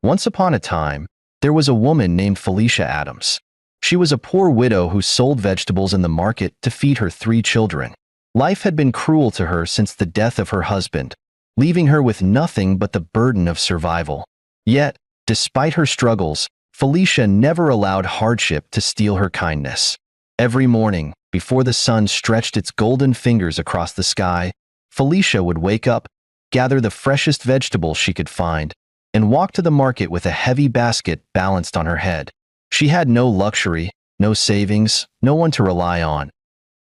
Once upon a time, there was a woman named Felicia Adams. She was a poor widow who sold vegetables in the market to feed her 3 children. Life had been cruel to her since the death of her husband, leaving her with nothing but the burden of survival. Yet, despite her struggles, Felicia never allowed hardship to steal her kindness. Every morning, before the sun stretched its golden fingers across the sky, Felicia would wake up, gather the freshest vegetables she could find, and walk to the market with a heavy basket balanced on her head. She had no luxury, no savings, no one to rely on.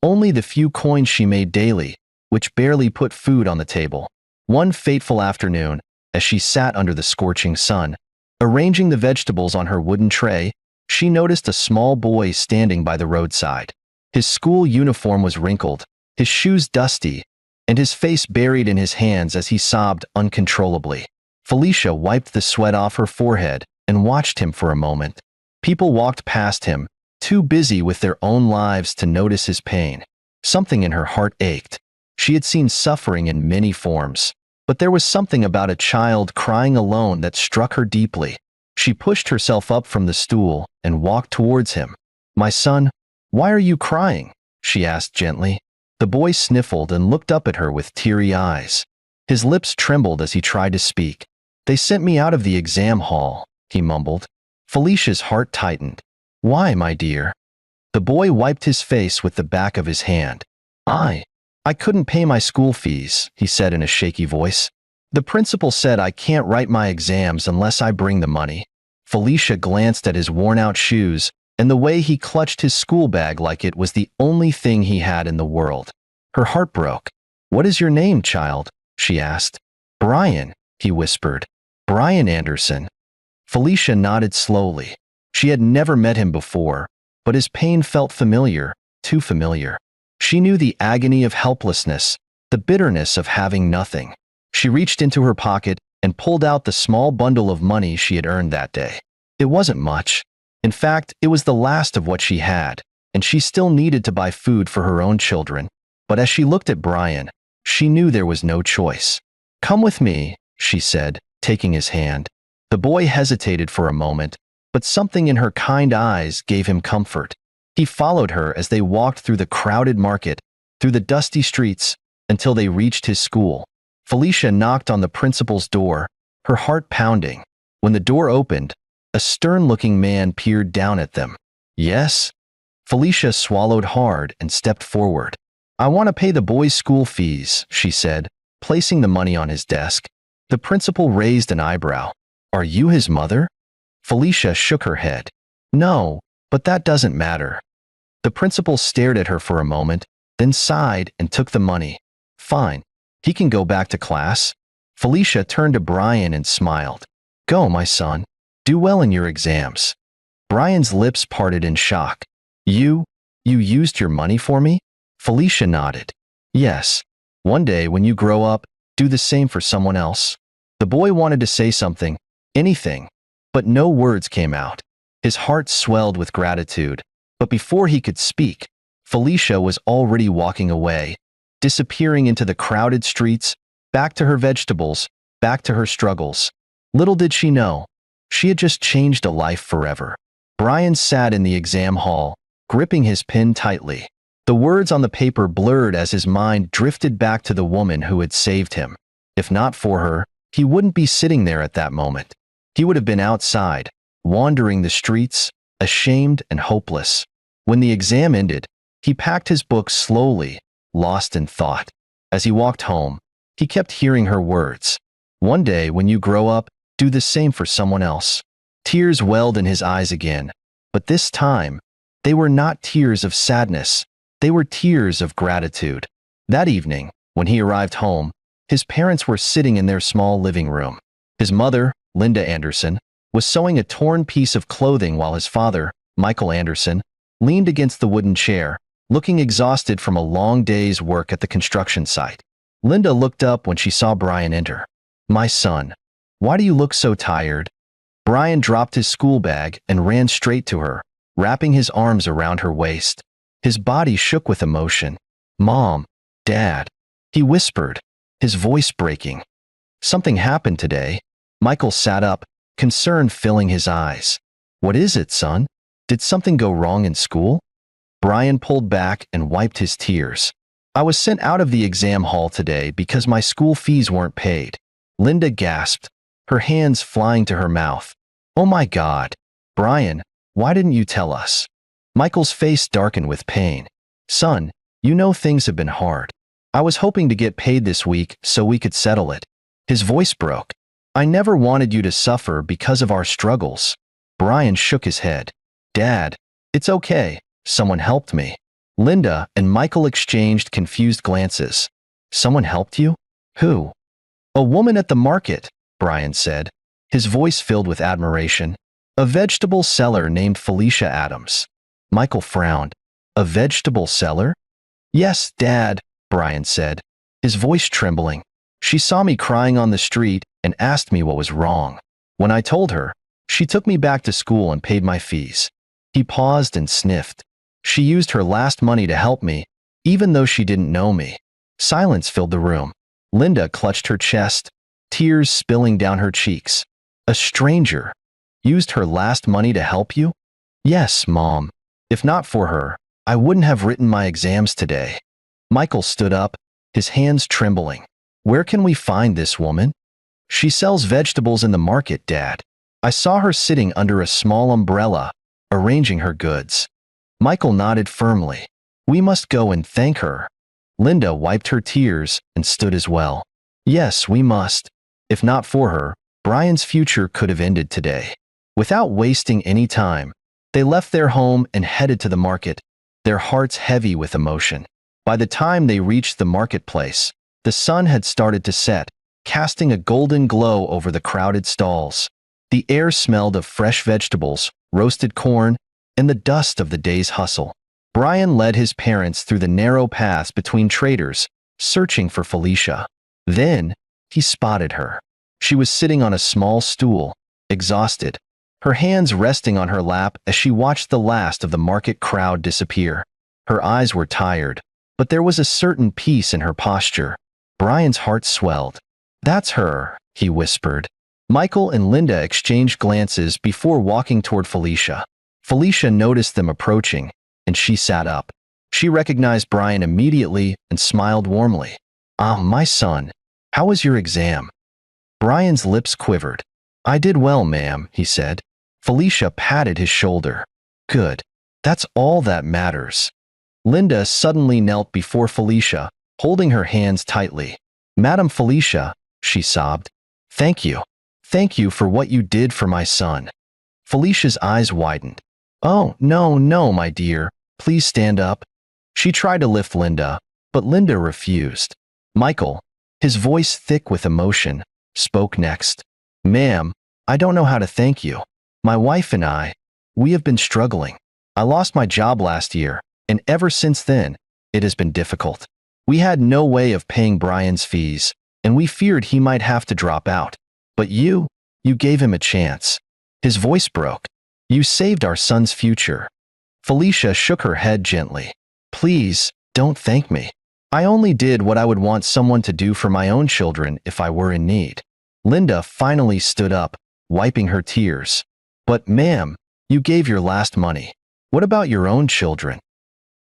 Only the few coins she made daily, which barely put food on the table. One fateful afternoon, as she sat under the scorching sun, arranging the vegetables on her wooden tray, she noticed a small boy standing by the roadside. His school uniform was wrinkled, his shoes dusty, and his face buried in his hands as he sobbed uncontrollably. Felicia wiped the sweat off her forehead and watched him for a moment. People walked past him, too busy with their own lives to notice his pain. Something in her heart ached. She had seen suffering in many forms, but there was something about a child crying alone that struck her deeply. She pushed herself up from the stool and walked towards him. "My son, why are you crying?" she asked gently. The boy sniffled and looked up at her with teary eyes. His lips trembled as he tried to speak. "They sent me out of the exam hall," he mumbled. Felicia's heart tightened. "Why, my dear?" The boy wiped his face with the back of his hand. I couldn't pay my school fees," he said in a shaky voice. "The principal said I can't write my exams unless I bring the money." Felicia glanced at his worn-out shoes and the way he clutched his school bag like it was the only thing he had in the world. Her heart broke. "What is your name, child?" she asked. "Brian," he whispered. "Brian Anderson." Felicia nodded slowly. She had never met him before, but his pain felt familiar, too familiar. She knew the agony of helplessness, the bitterness of having nothing. She reached into her pocket and pulled out the small bundle of money she had earned that day. It wasn't much. In fact, it was the last of what she had, and she still needed to buy food for her own children. But as she looked at Brian, she knew there was no choice. "Come with me," she said, taking his hand. The boy hesitated for a moment, but something in her kind eyes gave him comfort. He followed her as they walked through the crowded market, through the dusty streets, until they reached his school. Felicia knocked on the principal's door, her heart pounding. When the door opened, a stern-looking man peered down at them. "Yes?" Felicia swallowed hard and stepped forward. "I want to pay the boy's school fees," she said, placing the money on his desk. The principal raised an eyebrow. "Are you his mother?" Felicia shook her head. "No, but that doesn't matter." The principal stared at her for a moment, then sighed and took the money. "Fine. He can go back to class." Felicia turned to Brian and smiled. "Go, my son. Do well in your exams." Brian's lips parted in shock. You used your money for me?" Felicia nodded. "Yes. One day when you grow up, do the same for someone else." The boy wanted to say something, anything, but no words came out. His heart swelled with gratitude, but before he could speak, Felicia was already walking away, disappearing into the crowded streets, back to her vegetables, back to her struggles. Little did she know, she had just changed a life forever. Brian sat in the exam hall, gripping his pen tightly. The words on the paper blurred as his mind drifted back to the woman who had saved him. If not for her, he wouldn't be sitting there at that moment. He would have been outside, wandering the streets, ashamed and hopeless. When the exam ended, he packed his books slowly, lost in thought. As he walked home, he kept hearing her words. "One day when you grow up, do the same for someone else." Tears welled in his eyes again, but this time, they were not tears of sadness, they were tears of gratitude. That evening, when he arrived home, his parents were sitting in their small living room. His mother, Linda Anderson, was sewing a torn piece of clothing while his father, Michael Anderson, leaned against the wooden chair, looking exhausted from a long day's work at the construction site. Linda looked up when she saw Brian enter. "My son, why do you look so tired?" Brian dropped his school bag and ran straight to her, wrapping his arms around her waist. His body shook with emotion. "Mom, Dad," he whispered, his voice breaking. "Something happened today." Michael sat up, concern filling his eyes. "What is it, son? Did something go wrong in school?" Brian pulled back and wiped his tears. "I was sent out of the exam hall today because my school fees weren't paid." Linda gasped, her hands flying to her mouth. "Oh my God. Brian, why didn't you tell us?" Michael's face darkened with pain. "Son, you know things have been hard. I was hoping to get paid this week so we could settle it." His voice broke. "I never wanted you to suffer because of our struggles." Brian shook his head. "Dad, it's okay. Someone helped me." Linda and Michael exchanged confused glances. "Someone helped you? Who?" "A woman at the market," Brian said, his voice filled with admiration. "A vegetable seller named Felicia Adams." Michael frowned. "A vegetable seller?" "Yes, Dad," Brian said, his voice trembling. "She saw me crying on the street and asked me what was wrong. When I told her, she took me back to school and paid my fees." He paused and sniffed. "She used her last money to help me, even though she didn't know me." Silence filled the room. Linda clutched her chest, tears spilling down her cheeks. "A stranger used her last money to help you?" "Yes, Mom. If not for her, I wouldn't have written my exams today." Michael stood up, his hands trembling. "Where can we find this woman?" "She sells vegetables in the market, Dad. I saw her sitting under a small umbrella, arranging her goods." Michael nodded firmly. "We must go and thank her." Linda wiped her tears and stood as well. "Yes, we must. If not for her, Brian's future could have ended today." Without wasting any time, they left their home and headed to the market, their hearts heavy with emotion. By the time they reached the marketplace, the sun had started to set, casting a golden glow over the crowded stalls. The air smelled of fresh vegetables, roasted corn, and the dust of the day's hustle. Brian led his parents through the narrow paths between traders, searching for Felicia. Then, he spotted her. She was sitting on a small stool, exhausted, her hands resting on her lap as she watched the last of the market crowd disappear. Her eyes were tired, but there was a certain peace in her posture. Brian's heart swelled. "That's her," he whispered. Michael and Linda exchanged glances before walking toward Felicia. Felicia noticed them approaching, and she sat up. She recognized Brian immediately and smiled warmly. "Ah, my son, how was your exam?" Brian's lips quivered. "I did well, ma'am," he said. Felicia patted his shoulder. "Good. That's all that matters." Linda suddenly knelt before Felicia, holding her hands tightly. "Madam Felicia," she sobbed, "thank you. Thank you for what you did for my son." Felicia's eyes widened. "Oh, no, no, my dear. Please stand up." She tried to lift Linda, but Linda refused. Michael, his voice thick with emotion, spoke next. "Ma'am, I don't know how to thank you. My wife and we have been struggling. I lost my job last year, and ever since then, it has been difficult. We had no way of paying Brian's fees, and we feared he might have to drop out. But you gave him a chance." His voice broke. "You saved our son's future." Felicia shook her head gently. "Please, don't thank me. I only did what I would want someone to do for my own children if I were in need." Linda finally stood up, wiping her tears. "But, ma'am, you gave your last money. What about your own children?"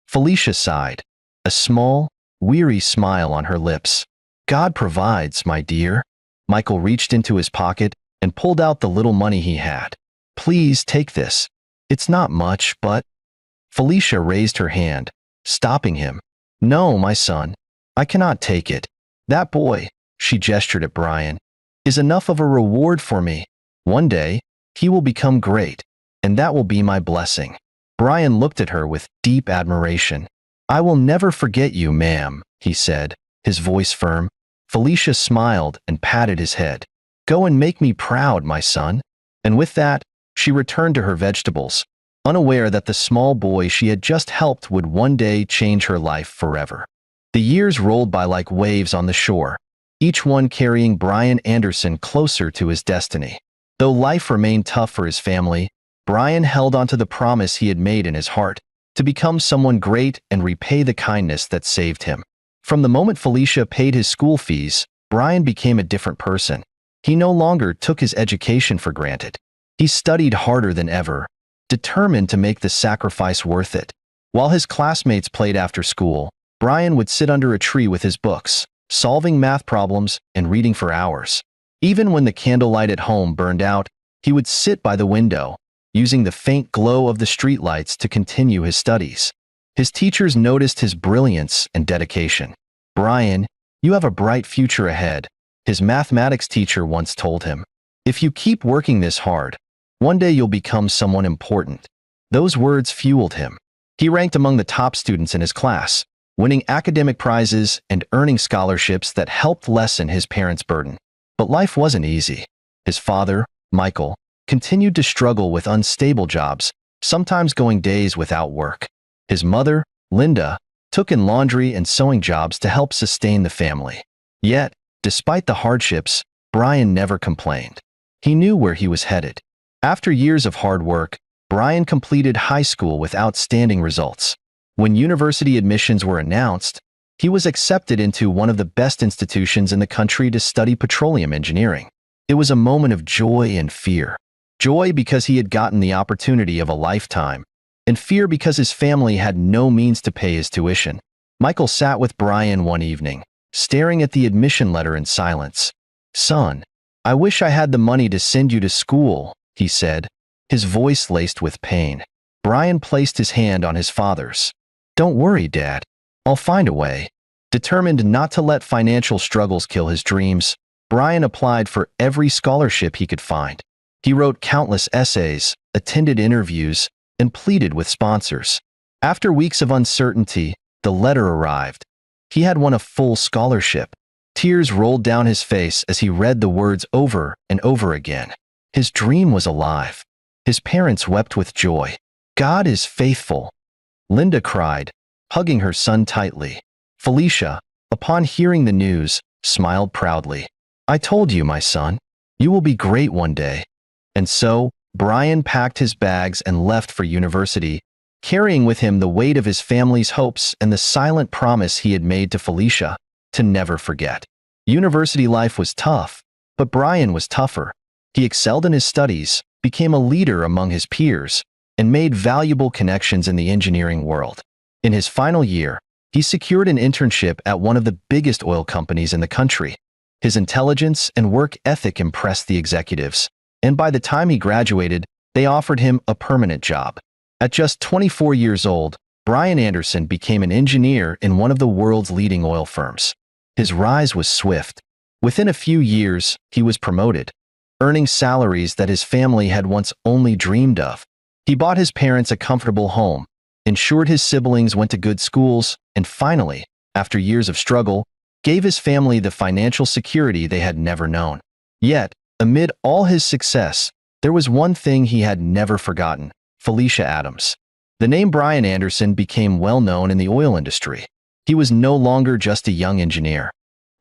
Felicia sighed, a small, weary smile on her lips. "God provides, my dear." Michael reached into his pocket and pulled out the little money he had. "Please take this. It's not much, but—" Felicia raised her hand, stopping him. "No, my son, I cannot take it. That boy," she gestured at Brian, "is enough of a reward for me. One day, he will become great, and that will be my blessing." Brian looked at her with deep admiration. "I will never forget you, ma'am," he said, his voice firm. Felicia smiled and patted his head. "Go and make me proud, my son." And with that, she returned to her vegetables, unaware that the small boy she had just helped would one day change her life forever. The years rolled by like waves on the shore, each one carrying Brian Anderson closer to his destiny. Though life remained tough for his family, Brian held onto the promise he had made in his heart, to become someone great and repay the kindness that saved him. From the moment Felicia paid his school fees, Brian became a different person. He no longer took his education for granted. He studied harder than ever, determined to make the sacrifice worth it. While his classmates played after school, Brian would sit under a tree with his books, solving math problems and reading for hours. Even when the candlelight at home burned out, he would sit by the window, using the faint glow of the streetlights to continue his studies. His teachers noticed his brilliance and dedication. "Brian, you have a bright future ahead," his mathematics teacher once told him. "If you keep working this hard, one day you'll become someone important." Those words fueled him. He ranked among the top students in his class, winning academic prizes and earning scholarships that helped lessen his parents' burden. But life wasn't easy. His father, Michael, continued to struggle with unstable jobs, sometimes going days without work. His mother, Linda, took in laundry and sewing jobs to help sustain the family. Yet, despite the hardships, Brian never complained. He knew where he was headed. After years of hard work, Brian completed high school with outstanding results. When university admissions were announced, he was accepted into one of the best institutions in the country to study petroleum engineering. It was a moment of joy and fear. Joy because he had gotten the opportunity of a lifetime, and fear because his family had no means to pay his tuition. Michael sat with Brian one evening, staring at the admission letter in silence. "Son, I wish I had the money to send you to school," he said, his voice laced with pain. Brian placed his hand on his father's. "Don't worry, Dad. I'll find a way." Determined not to let financial struggles kill his dreams, Brian applied for every scholarship he could find. He wrote countless essays, attended interviews, and pleaded with sponsors. After weeks of uncertainty, the letter arrived. He had won a full scholarship. Tears rolled down his face as he read the words over and over again. His dream was alive. His parents wept with joy. "God is faithful," Linda cried, hugging her son tightly. Felicia, upon hearing the news, smiled proudly. "I told you, my son. You will be great one day." And so, Brian packed his bags and left for university, carrying with him the weight of his family's hopes and the silent promise he had made to Felicia to never forget. University life was tough, but Brian was tougher. He excelled in his studies, became a leader among his peers, and made valuable connections in the engineering world. In his final year, he secured an internship at one of the biggest oil companies in the country. His intelligence and work ethic impressed the executives, and by the time he graduated, they offered him a permanent job. At just 24 years old, Brian Anderson became an engineer in one of the world's leading oil firms. His rise was swift. Within a few years, he was promoted, earning salaries that his family had once only dreamed of. He bought his parents a comfortable home, ensured his siblings went to good schools, and finally, after years of struggle, gave his family the financial security they had never known. Yet, amid all his success, there was one thing he had never forgotten: Felicia Adams. The name Brian Anderson became well known in the oil industry. He was no longer just a young engineer.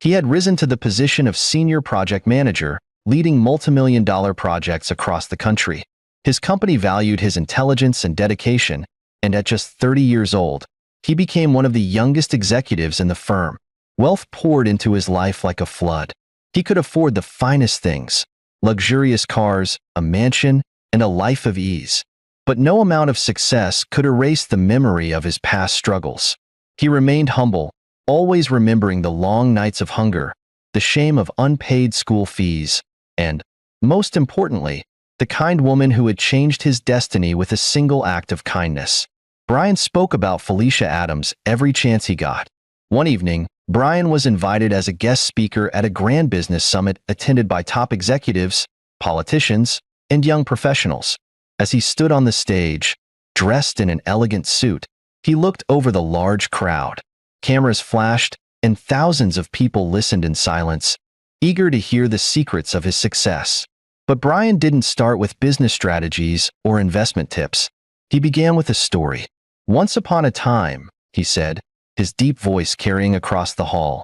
He had risen to the position of senior project manager, leading multimillion-dollar projects across the country. His company valued his intelligence and dedication, and at just 30 years old, he became one of the youngest executives in the firm. Wealth poured into his life like a flood. He could afford the finest things: luxurious cars, a mansion, and a life of ease. But no amount of success could erase the memory of his past struggles. He remained humble, always remembering the long nights of hunger, the shame of unpaid school fees, and, most importantly, the kind woman who had changed his destiny with a single act of kindness. Brian spoke about Felicia Adams every chance he got. One evening, Brian was invited as a guest speaker at a grand business summit attended by top executives, politicians, and young professionals. As he stood on the stage, dressed in an elegant suit, he looked over the large crowd. Cameras flashed, and thousands of people listened in silence, eager to hear the secrets of his success. But Brian didn't start with business strategies or investment tips. He began with a story. "Once upon a time," he said, his deep voice carrying across the hall,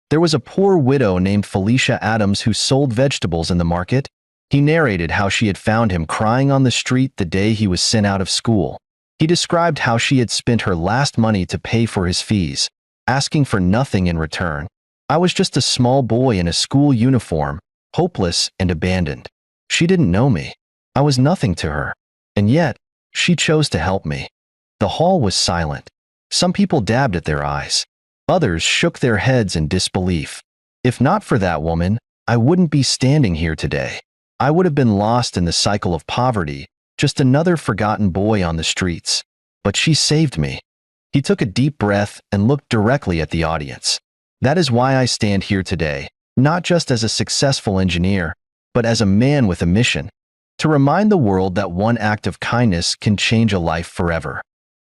"there was a poor widow named Felicia Adams who sold vegetables in the market." He narrated how she had found him crying on the street the day he was sent out of school. He described how she had spent her last money to pay for his fees, asking for nothing in return. "I was just a small boy in a school uniform," hopeless and abandoned. She didn't know me. I was nothing to her. And yet, she chose to help me. The hall was silent. Some people dabbed at their eyes. Others shook their heads in disbelief. If not for that woman, I wouldn't be standing here today. I would have been lost in the cycle of poverty, just another forgotten boy on the streets. But she saved me. He took a deep breath and looked directly at the audience. That is why I stand here today, not just as a successful engineer, but as a man with a mission, to remind the world that one act of kindness can change a life forever.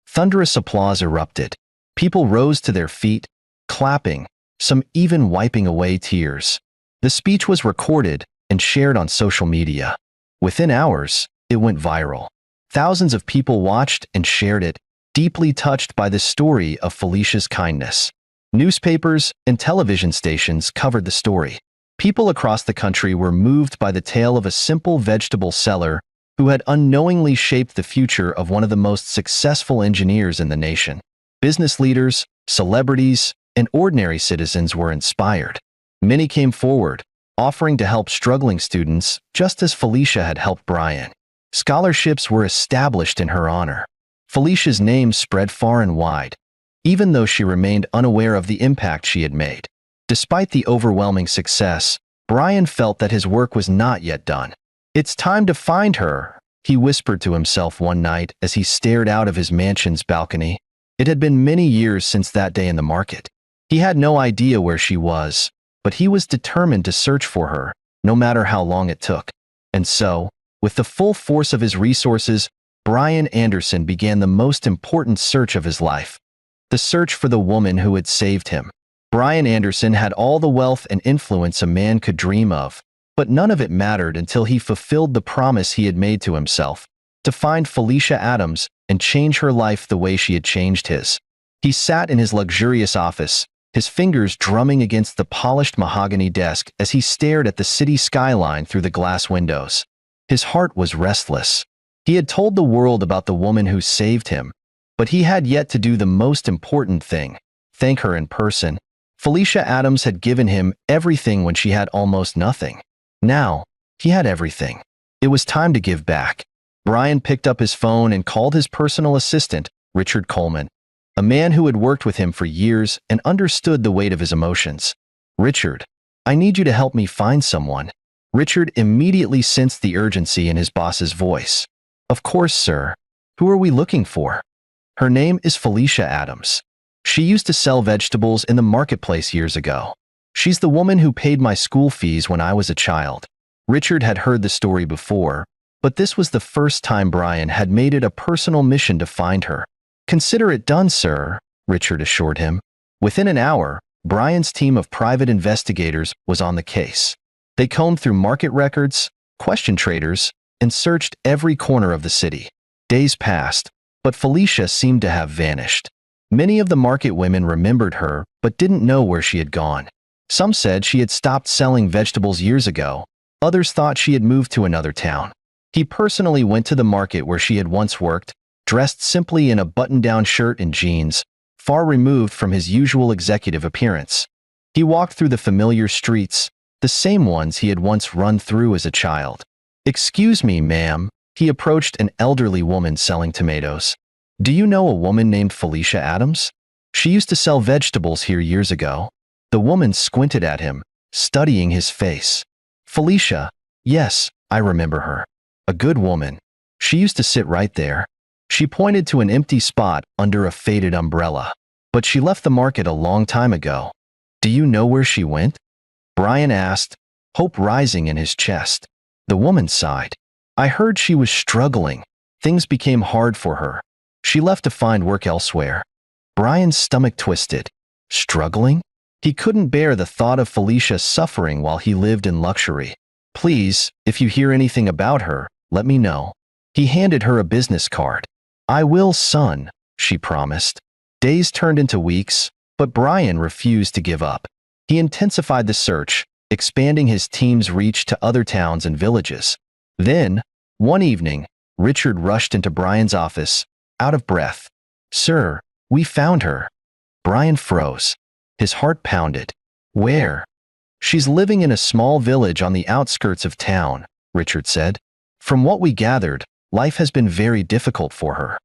Thunderous applause erupted. People rose to their feet, clapping, some even wiping away tears. The speech was recorded and shared on social media. Within hours, it went viral. Thousands of people watched and shared it, deeply touched by the story of Felicia's kindness. Newspapers and television stations covered the story. People across the country were moved by the tale of a simple vegetable seller who had unknowingly shaped the future of one of the most successful engineers in the nation. Business leaders, celebrities, and ordinary citizens were inspired. Many came forward, offering to help struggling students just as Felicia had helped Brian. Scholarships were established in her honor. Felicia's name spread far and wide, even though she remained unaware of the impact she had made. Despite the overwhelming success, Brian felt that his work was not yet done. "It's time to find her," he whispered to himself one night as he stared out of his mansion's balcony. It had been many years since that day in the market. He had no idea where she was, but he was determined to search for her, no matter how long it took. And so, with the full force of his resources, Brian Anderson began the most important search of his life. The search for the woman who had saved him. Brian Anderson had all the wealth and influence a man could dream of, but none of it mattered until he fulfilled the promise he had made to himself, to find Felicia Adams and change her life the way she had changed his. He sat in his luxurious office, his fingers drumming against the polished mahogany desk as he stared at the city skyline through the glass windows. His heart was restless. He had told the world about the woman who saved him, but he had yet to do the most important thing, thank her in person. Felicia Adams had given him everything when she had almost nothing. Now, he had everything. It was time to give back. Brian picked up his phone and called his personal assistant, Richard Coleman, a man who had worked with him for years and understood the weight of his emotions. "Richard, I need you to help me find someone." Richard immediately sensed the urgency in his boss's voice. "Of course, sir. Who are we looking for?" "Her name is Felicia Adams. She used to sell vegetables in the marketplace years ago. She's the woman who paid my school fees when I was a child." Richard had heard the story before, but this was the first time Brian had made it a personal mission to find her. "Consider it done, sir," Richard assured him. Within an hour, Brian's team of private investigators was on the case. They combed through market records, questioned traders, and searched every corner of the city. Days passed, but Felicia seemed to have vanished. Many of the market women remembered her but didn't know where she had gone. Some said she had stopped selling vegetables years ago. Others thought she had moved to another town. He personally went to the market where she had once worked, dressed simply in a button-down shirt and jeans, far removed from his usual executive appearance. He walked through the familiar streets, the same ones he had once run through as a child. "Excuse me, ma'am." He approached an elderly woman selling tomatoes. "Do you know a woman named Felicia Adams? She used to sell vegetables here years ago." The woman squinted at him, studying his face. "Felicia, yes, I remember her. A good woman. She used to sit right there." She pointed to an empty spot under a faded umbrella. "But she left the market a long time ago. Do you know where she went?" Brian asked, hope rising in his chest. The woman sighed. "I heard she was struggling. Things became hard for her. She left to find work elsewhere." Brian's stomach twisted. Struggling? He couldn't bear the thought of Felicia suffering while he lived in luxury. "Please, if you hear anything about her, let me know." He handed her a business card. "I will, son," she promised. Days turned into weeks, but Brian refused to give up. He intensified the search, expanding his team's reach to other towns and villages. Then, one evening, Richard rushed into Brian's office, out of breath. "Sir, we found her." Brian froze. His heart pounded. "Where?" She's living in a small village on the outskirts of town, Richard said. From what we gathered, life has been very difficult for her.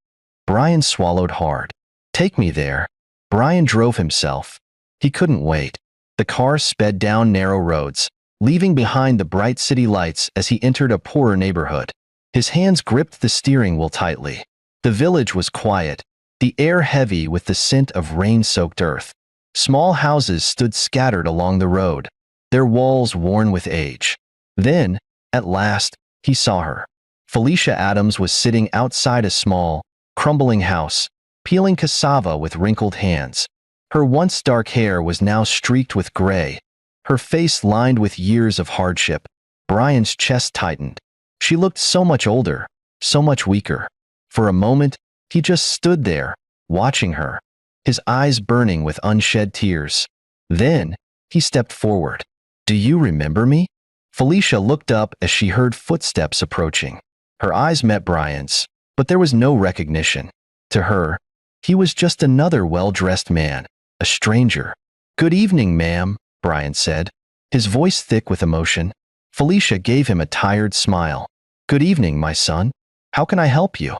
Brian swallowed hard. Take me there. Brian drove himself. He couldn't wait. The car sped down narrow roads, leaving behind the bright city lights as he entered a poorer neighborhood. His hands gripped the steering wheel tightly. The village was quiet, the air heavy with the scent of rain-soaked earth. Small houses stood scattered along the road, their walls worn with age. Then, at last, he saw her. Felicia Adams was sitting outside a small, crumbling house, peeling cassava with wrinkled hands. Her once dark hair was now streaked with gray, her face lined with years of hardship. Brian's chest tightened. She looked so much older, so much weaker. For a moment, he just stood there, watching her, his eyes burning with unshed tears. Then, he stepped forward. Do you remember me? Felicia looked up as she heard footsteps approaching. Her eyes met Brian's, but there was no recognition. To her, he was just another well-dressed man, a stranger. Good evening, ma'am, Brian said, his voice thick with emotion. Felicia gave him a tired smile. Good evening, my son. How can I help you?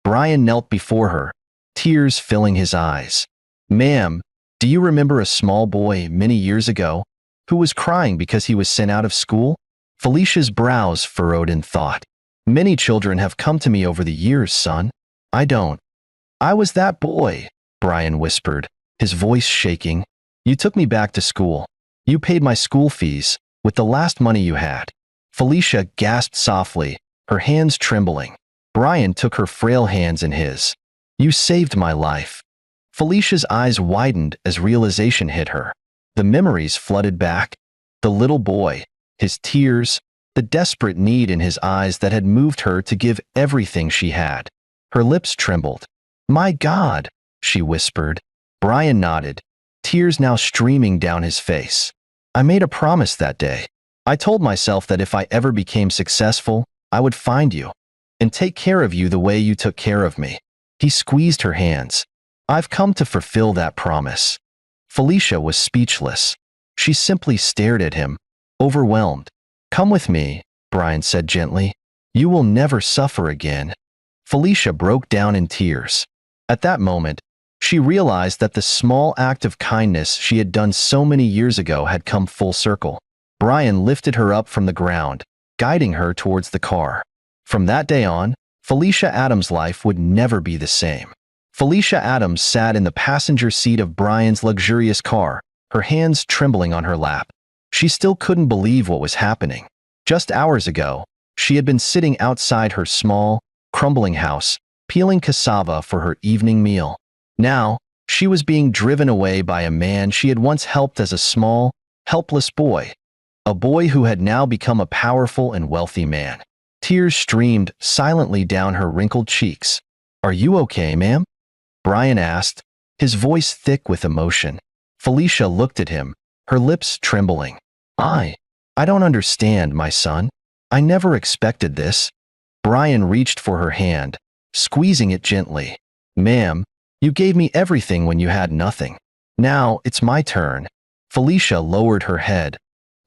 Brian knelt before her, tears filling his eyes. Ma'am, do you remember a small boy many years ago who was crying because he was sent out of school? Felicia's brows furrowed in thought. Many children have come to me over the years, son. I don't. I was that boy, Brian whispered, his voice shaking. You took me back to school. You paid my school fees with the last money you had. Felicia gasped softly, her hands trembling. Brian took her frail hands in his. You saved my life. Felicia's eyes widened as realization hit her. The memories flooded back. The little boy, his tears, the desperate need in his eyes that had moved her to give everything she had. Her lips trembled. My God, she whispered. Brian nodded, tears now streaming down his face. I made a promise that day. I told myself that if I ever became successful, I would find you and take care of you the way you took care of me. He squeezed her hands. I've come to fulfill that promise. Felicia was speechless. She simply stared at him, overwhelmed. Come with me, Brian said gently. You will never suffer again. Felicia broke down in tears. At that moment, she realized that the small act of kindness she had done so many years ago had come full circle. Brian lifted her up from the ground, guiding her towards the car. From that day on, Felicia Adams' life would never be the same. Felicia Adams sat in the passenger seat of Brian's luxurious car, her hands trembling on her lap. She still couldn't believe what was happening. Just hours ago, she had been sitting outside her small, crumbling house, peeling cassava for her evening meal. Now, she was being driven away by a man she had once helped as a small, helpless boy. A boy who had now become a powerful and wealthy man. Tears streamed silently down her wrinkled cheeks. Are you okay, ma'am? Brian asked, his voice thick with emotion. Felicia looked at him, her lips trembling. I don't understand, my son. I never expected this. Brian reached for her hand, squeezing it gently. Ma'am, you gave me everything when you had nothing. Now it's my turn. Felicia lowered her head,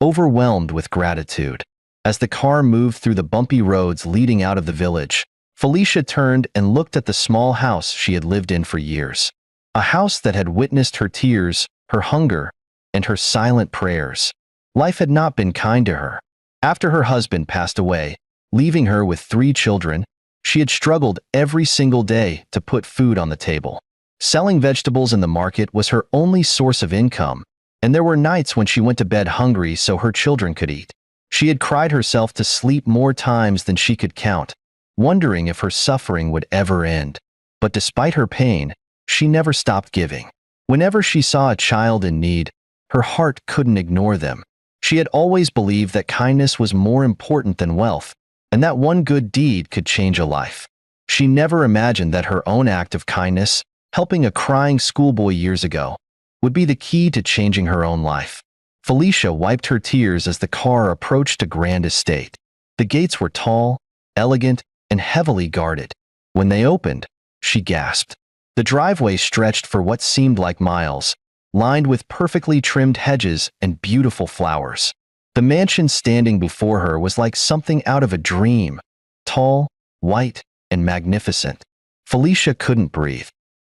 overwhelmed with gratitude. As the car moved through the bumpy roads leading out of the village, Felicia turned and looked at the small house she had lived in for years. A house that had witnessed her tears, her hunger, and her silent prayers. Life had not been kind to her. After her husband passed away, leaving her with 3 children, she had struggled every single day to put food on the table. Selling vegetables in the market was her only source of income, and there were nights when she went to bed hungry so her children could eat. She had cried herself to sleep more times than she could count, wondering if her suffering would ever end. But despite her pain, she never stopped giving. Whenever she saw a child in need, her heart couldn't ignore them. She had always believed that kindness was more important than wealth, and that one good deed could change a life. She never imagined that her own act of kindness, helping a crying schoolboy years ago, would be the key to changing her own life. Felicia wiped her tears as the car approached a grand estate. The gates were tall, elegant, and heavily guarded. When they opened, she gasped. The driveway stretched for what seemed like miles, lined with perfectly trimmed hedges and beautiful flowers. The mansion standing before her was like something out of a dream, tall, white, and magnificent. Felicia couldn't breathe.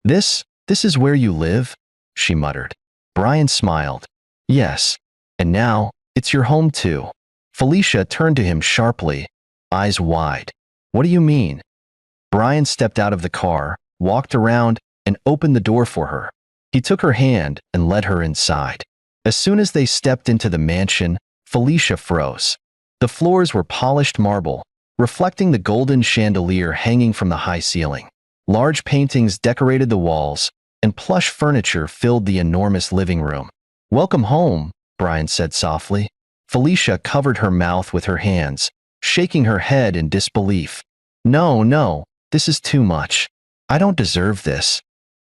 This is where you live?" she muttered. Brian smiled. "Yes. And now, it's your home too." Felicia turned to him sharply, eyes wide. "What do you mean?" Brian stepped out of the car, walked around, and opened the door for her. He took her hand and led her inside. As soon as they stepped into the mansion, Felicia froze. The floors were polished marble, reflecting the golden chandelier hanging from the high ceiling. Large paintings decorated the walls, and plush furniture filled the enormous living room. "Welcome home," Brian said softly. Felicia covered her mouth with her hands, shaking her head in disbelief. "No, no, this is too much. I don't deserve this."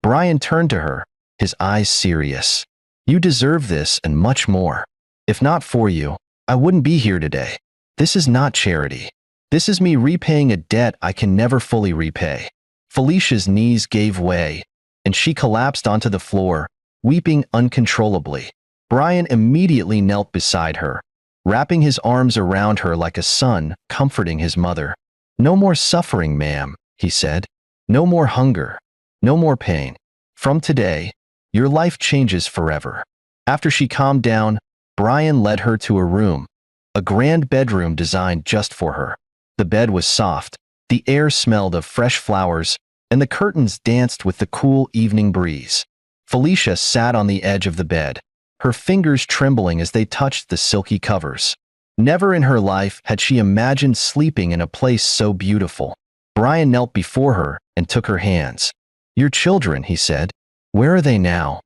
Brian turned to her, his eyes serious. "You deserve this and much more. If not for you, I wouldn't be here today. This is not charity. This is me repaying a debt I can never fully repay." Felicia's knees gave way, and she collapsed onto the floor, weeping uncontrollably. Brian immediately knelt beside her, wrapping his arms around her like a son comforting his mother. "No more suffering, ma'am," he said. "No more hunger. No more pain. From today, your life changes forever." After she calmed down, Brian led her to a room, a grand bedroom designed just for her. The bed was soft, the air smelled of fresh flowers, and the curtains danced with the cool evening breeze. Felicia sat on the edge of the bed, her fingers trembling as they touched the silky covers. Never in her life had she imagined sleeping in a place so beautiful. Brian knelt before her and took her hands. "Your children," he said. "Where are they now?"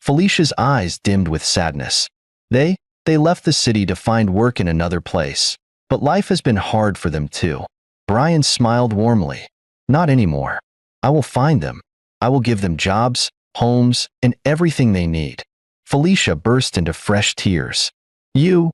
Felicia's eyes dimmed with sadness. They left the city to find work in another place, but life has been hard for them too." Brian smiled warmly. "Not anymore. I will find them. I will give them jobs, homes, and everything they need." Felicia burst into fresh tears. You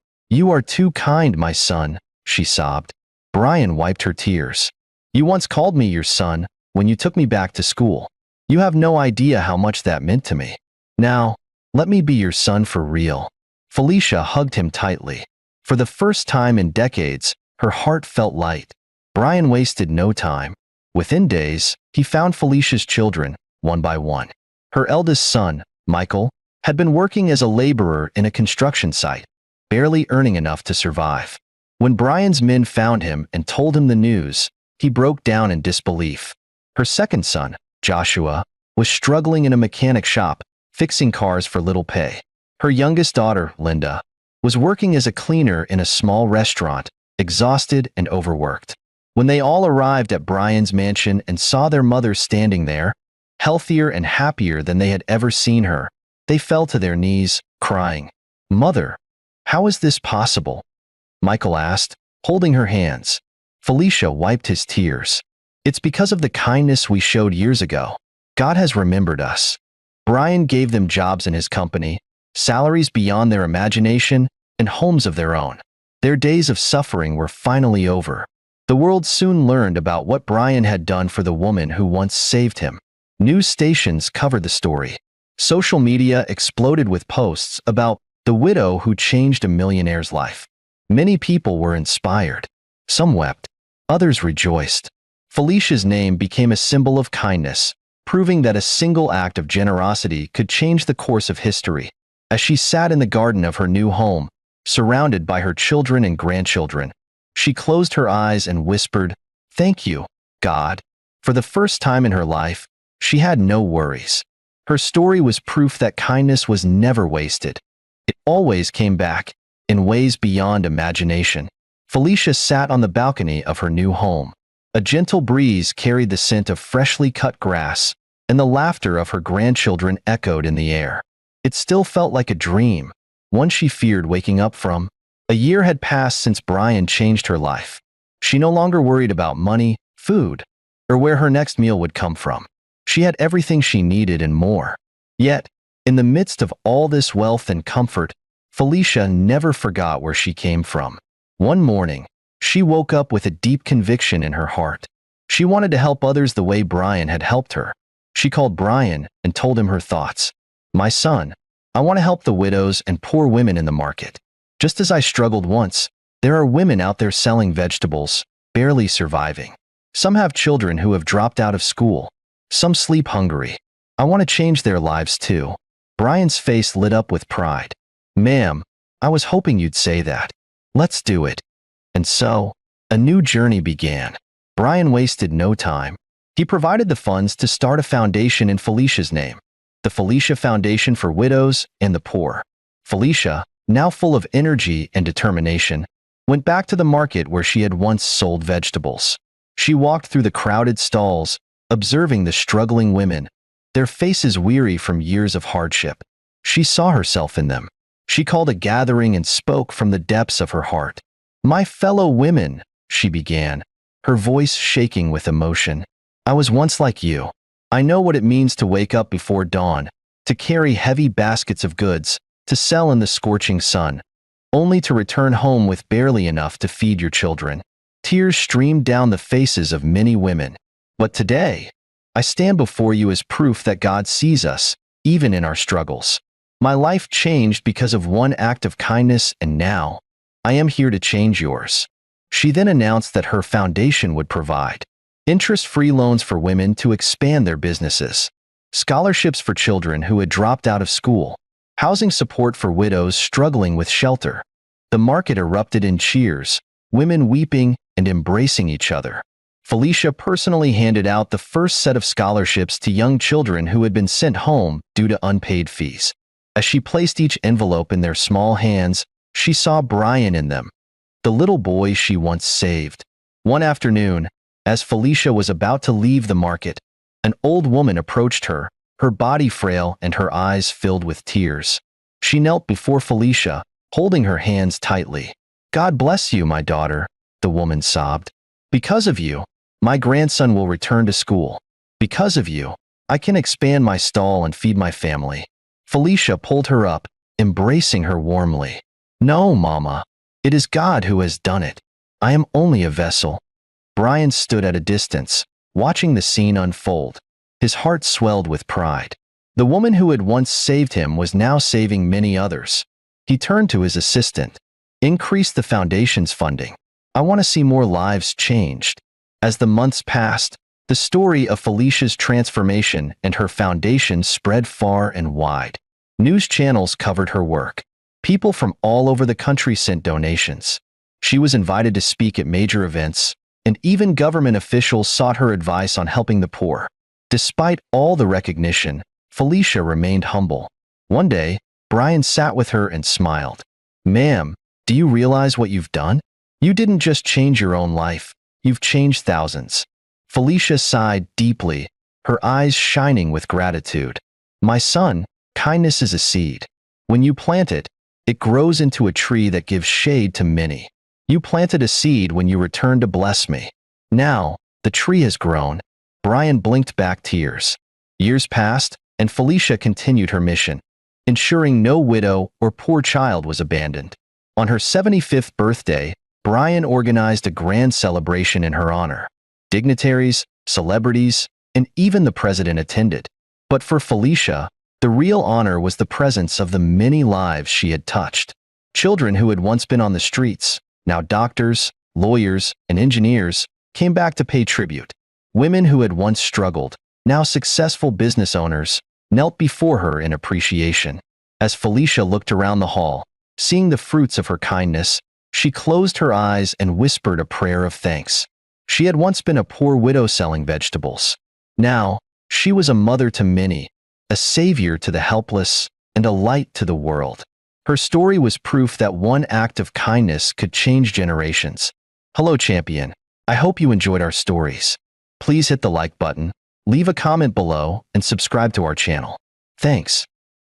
are too kind, my son," she sobbed. Brian wiped her tears. "You once called me your son when you took me back to school. You have no idea how much that meant to me. Now, let me be your son for real." Felicia hugged him tightly. For the first time in decades, her heart felt light. Brian wasted no time. Within days, he found Felicia's children, one by one. Her eldest son, Michael, had been working as a laborer in a construction site, barely earning enough to survive. When Brian's men found him and told him the news, he broke down in disbelief. Her second son, Joshua, was struggling in a mechanic shop, fixing cars for little pay. Her youngest daughter, Linda, was working as a cleaner in a small restaurant, exhausted and overworked. When they all arrived at Brian's mansion and saw their mother standing there, healthier and happier than they had ever seen her, they fell to their knees, crying. "Mother, how is this possible?" Michael asked, holding her hands. Felicia wiped his tears. "It's because of the kindness we showed years ago. God has remembered us." Brian gave them jobs in his company, salaries beyond their imagination, and homes of their own. Their days of suffering were finally over. The world soon learned about what Brian had done for the woman who once saved him. News stations covered the story. Social media exploded with posts about the widow who changed a millionaire's life. Many people were inspired. Some wept. Others rejoiced. Felicia's name became a symbol of kindness, proving that a single act of generosity could change the course of history. As she sat in the garden of her new home, surrounded by her children and grandchildren, she closed her eyes and whispered, "Thank you, God." For the first time in her life, she had no worries. Her story was proof that kindness was never wasted. It always came back, in ways beyond imagination. Felicia sat on the balcony of her new home. A gentle breeze carried the scent of freshly cut grass, and the laughter of her grandchildren echoed in the air. It still felt like a dream, one she feared waking up from. A year had passed since Brian changed her life. She no longer worried about money, food, or where her next meal would come from. She had everything she needed and more. Yet, in the midst of all this wealth and comfort, Felicia never forgot where she came from. One morning, she woke up with a deep conviction in her heart. She wanted to help others the way Brian had helped her. She called Brian and told him her thoughts. "My son, I want to help the widows and poor women in the market. Just as I struggled once, there are women out there selling vegetables, barely surviving. Some have children who have dropped out of school. Some sleep hungry. I want to change their lives too. Brian's face lit up with pride. Ma'am, I was hoping you'd say that. Let's do it. And so, a new journey began. Brian wasted no time. He provided the funds to start a foundation in Felicia's name, the Felicia Foundation for Widows and the Poor. Felicia, now full of energy and determination, went back to the market where she had once sold vegetables. She walked through the crowded stalls, observing the struggling women, their faces weary from years of hardship. She saw herself in them. She called a gathering and spoke from the depths of her heart. "My fellow women," she began, her voice shaking with emotion. "I was once like you. I know what it means to wake up before dawn, to carry heavy baskets of goods, to sell in the scorching sun, only to return home with barely enough to feed your children." Tears streamed down the faces of many women. "But today, I stand before you as proof that God sees us, even in our struggles. My life changed because of one act of kindness, and now, I am here to change yours." She then announced that her foundation would provide interest-free loans for women to expand their businesses, scholarships for children who had dropped out of school, housing support for widows struggling with shelter. The market erupted in cheers, women weeping and embracing each other. Felicia personally handed out the first set of scholarships to young children who had been sent home due to unpaid fees. As she placed each envelope in their small hands, she saw Brian in them, the little boy she once saved. One afternoon, as Felicia was about to leave the market, an old woman approached her, her body frail and her eyes filled with tears. She knelt before Felicia, holding her hands tightly. "God bless you, my daughter," the woman sobbed. "Because of you, my grandson will return to school. Because of you, I can expand my stall and feed my family." Felicia pulled her up, embracing her warmly. "No, Mama. It is God who has done it. I am only a vessel." Brian stood at a distance, watching the scene unfold. His heart swelled with pride. The woman who had once saved him was now saving many others. He turned to his assistant. "Increase the foundation's funding. I want to see more lives changed." As the months passed, the story of Felicia's transformation and her foundation spread far and wide. News channels covered her work. People from all over the country sent donations. She was invited to speak at major events, and even government officials sought her advice on helping the poor. Despite all the recognition, Felicia remained humble. One day, Brian sat with her and smiled. "Ma'am, do you realize what you've done? You didn't just change your own life, you've changed thousands." Felicia sighed deeply, her eyes shining with gratitude. "My son, kindness is a seed. When you plant it, it grows into a tree that gives shade to many. You planted a seed when you returned to bless me. Now, the tree has grown." Brian blinked back tears. Years passed, and Felicia continued her mission, ensuring no widow or poor child was abandoned. On her 75th birthday, Brian organized a grand celebration in her honor. Dignitaries, celebrities, and even the president attended. But for Felicia, the real honor was the presence of the many lives she had touched. Children who had once been on the streets, now doctors, lawyers, and engineers, came back to pay tribute. Women who had once struggled, now successful business owners, knelt before her in appreciation. As Felicia looked around the hall, seeing the fruits of her kindness, she closed her eyes and whispered a prayer of thanks. She had once been a poor widow selling vegetables. Now, she was a mother to many, a savior to the helpless, and a light to the world. Her story was proof that one act of kindness could change generations. Hello, champion. I hope you enjoyed our stories. Please hit the like button, leave a comment below, and subscribe to our channel. Thanks.